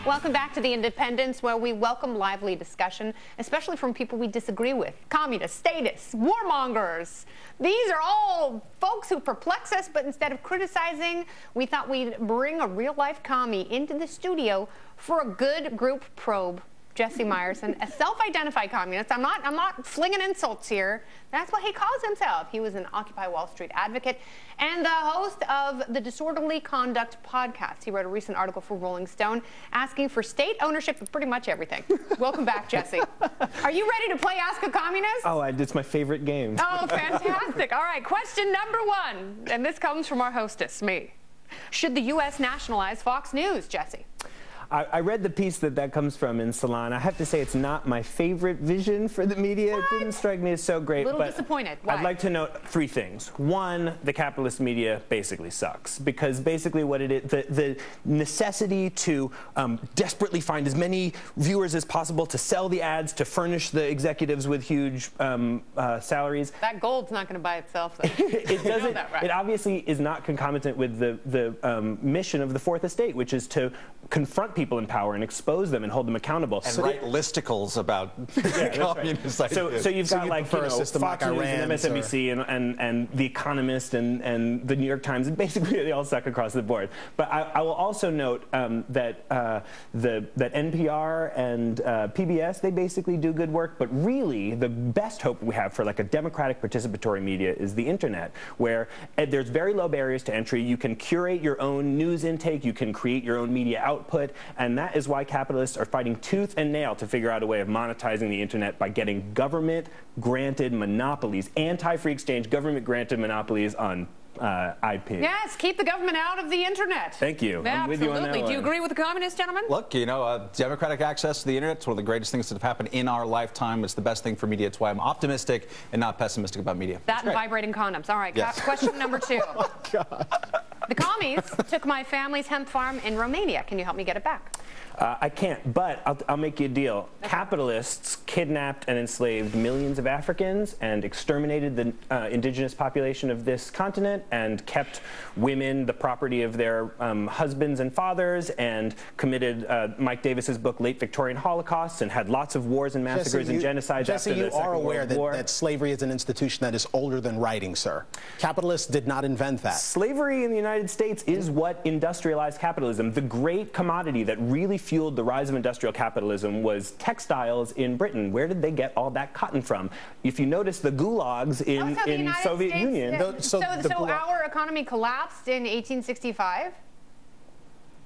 Welcome back to The Independence, where we welcome lively discussion, especially from people we disagree with. Communists, statists, warmongers. These are all folks who perplex us, but instead of criticizing, we thought we'd bring a real-life commie into the studio for a good group probe. Jesse Meyerson, a self-identified communist. I'm not flinging insults here. That's what he calls himself. He was an Occupy Wall Street advocate and the host of the Disorderly Conduct podcast. He wrote a recent article for Rolling Stone asking for state ownership of pretty much everything. Welcome back, Jesse. Are you ready to play Ask a Communist? Oh, it's my favorite game. Oh, fantastic. All right, question number one. And this comes from our hostess, me. Should the U.S. nationalize Fox News, Jesse? I read the piece that comes from in Salon. I have to say it's not my favorite vision for the media. What? It didn't strike me as so great. A little but disappointed. Why? I'd like to note three things. One, the capitalist media basically sucks, because basically what it is, the necessity to desperately find as many viewers as possible to sell the ads, to furnish the executives with huge salaries. That gold's not going to buy itself, though. It doesn't. You know that, right? It obviously is not concomitant with the mission of the Fourth Estate, which is to confront people in power and expose them and hold them accountable. And write listicles about communist ideas. So you've got, like, prefer a system Fox like News A.R.M. and MSNBC and The Economist and the New York Times, and basically they all suck across the board. But I will also note that NPR and PBS, they basically do good work, but really the best hope we have for like a democratic participatory media is the internet, where there's very low barriers to entry. You can curate your own news intake, you can create your own media output, and that is why capitalists are fighting tooth and nail to figure out a way of monetizing the internet by getting government-granted monopolies, anti-free exchange, government-granted monopolies on IP. Yes, keep the government out of the internet. Thank you. Yeah, I'm with you on that absolutely. one. Do you agree with the communists, gentlemen? Look, you know, democratic access to the internet is one of the greatest things that have happened in our lifetime. It's the best thing for media. It's why I'm optimistic and not pessimistic about media. That and vibrating condoms. All right, yes. Question number two. Oh, God. The commies took my family's hemp farm in Romania. Can you help me get it back? I can't, but I'll make you a deal. Okay. Capitalists kidnapped and enslaved millions of Africans and exterminated the indigenous population of this continent and kept women the property of their husbands and fathers and committed Mike Davis's book, Late Victorian Holocausts, and had lots of wars and massacres and genocides after the Second World War. Jesse, you are aware that slavery is an institution that is older than writing, sir. Capitalists did not invent that. Slavery in the United States is what industrialized capitalism. The great commodity that really fueled the rise of industrial capitalism was textiles in Britain. Where did they get all that cotton from? If you notice the gulags in Soviet Union. So our economy collapsed in 1865?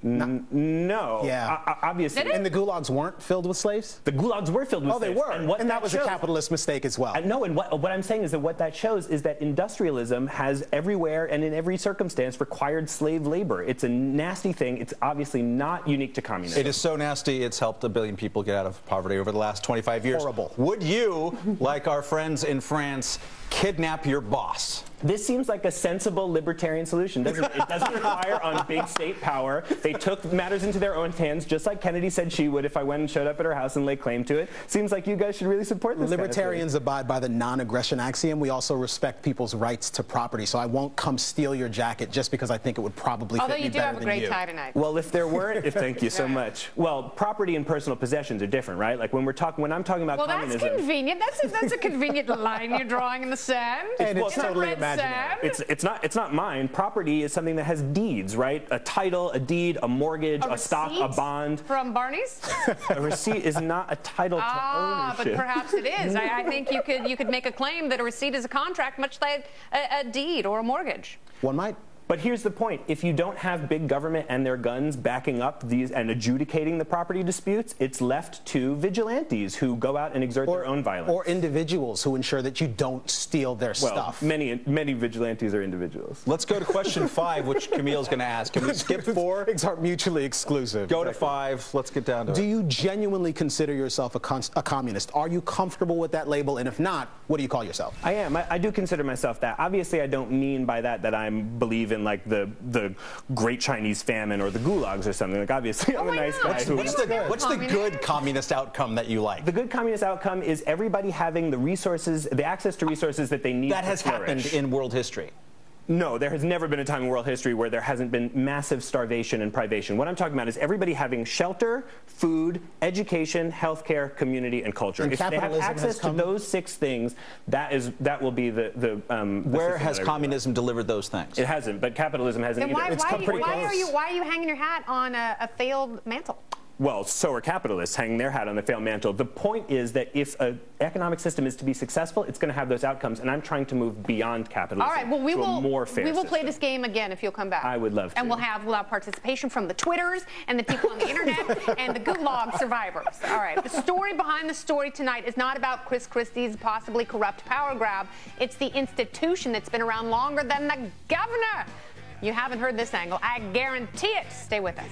No. Yeah. Obviously. And the gulags weren't filled with slaves? The gulags were filled with slaves. Oh, they were. And that was a capitalist mistake as well. No, and what I'm saying is that what that shows is that industrialism has everywhere and in every circumstance required slave labor. It's a nasty thing. It's obviously not unique to communism. It is so nasty, it's helped 1 billion people get out of poverty over the last 25 years. Horrible. Would you, like our friends in France, kidnap your boss? This seems like a sensible libertarian solution. It doesn't rely on big state power. They took matters into their own hands, just like Kennedy said she would if I went and showed up at her house and laid claim to it. Seems like you guys should really support this. Libertarians abide by the non-aggression axiom. We also respect people's rights to property, so I won't come steal your jacket just because I think it would probably fit me better than you. Although you do have a great tie tonight. Well, if there weren't, thank you so much. Well, property and personal possessions are different, right? Like when I'm talking about communism. Well, that's convenient. That's a convenient line you're drawing in the sand. And it's totally imaginary. It's not mine. Property is something that has deeds, right? A title, a deed, a mortgage, a stock, a bond. From Barney's? A receipt is not a title to ownership. But perhaps it is. I think you could make a claim that a receipt is a contract, much like a deed or a mortgage. One might. But here's the point. If you don't have big government and their guns backing up these and adjudicating the property disputes, it's left to vigilantes who go out and exert their own violence. Or individuals who ensure that you don't steal their stuff. Many vigilantes are individuals. Let's go to question 5, which Camille's going to ask. Can we skip 4? Things aren't mutually exclusive. Go to 5. Let's get down to it. Do you genuinely consider yourself a communist? Are you comfortable with that label? And if not, what do you call yourself? I am. I do consider myself that. Obviously, I don't mean by that I believe in like the Great Chinese Famine or the gulags or something. Like obviously, I'm a nice guy. What's the good communist outcome that you like? The good communist outcome is everybody having the resources, the access to resources that they need. That has happened in world history. No, there has never been a time in world history where there hasn't been massive starvation and privation. What I'm talking about is everybody having shelter, food, education, healthcare, community, and culture. And if they have access to those 6 things, that will be the where has communism delivered those things? It hasn't, but capitalism hasn't Then either. why are you hanging your hat on a failed mantle? Well, so are capitalists hanging their hat on the failed mantle. The point is that if an economic system is to be successful, it's going to have those outcomes, and I'm trying to move beyond capitalism. All right, well, we to will, a more fair we will play system. this game again if you'll come back. I would love to. And we'll have participation from the Twitters and the people on the internet and the Gulag survivors. All right, the story behind the story tonight is not about Chris Christie's possibly corrupt power grab. It's the institution that's been around longer than the governor. You haven't heard this angle. I guarantee it. Stay with us.